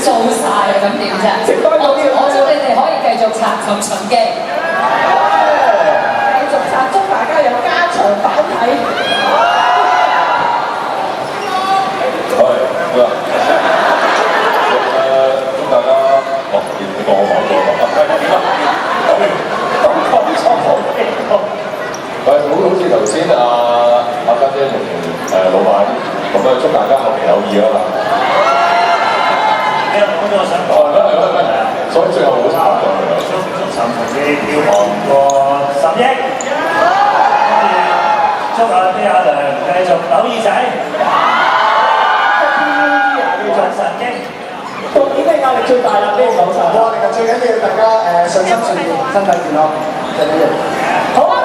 做晒啊，咁點啫？我祝你哋可以繼續刷尋尋機，繼續刷，祝大家有加長版睇。係好啦。祝大家你講我講咗啦。講錯好似頭先阿家姐同老闆咁啊，祝大家後期有意啦。你有講咗我想講。係咩？所以最後好慘㗎。祝尋尋嘅票房過10億，祝阿啲阿良繼續扭耳仔，做神經。導演嘅壓力最大啦，呢個講晒。哇！其實最緊要大家信心順利，身體健康，最緊要。好啊！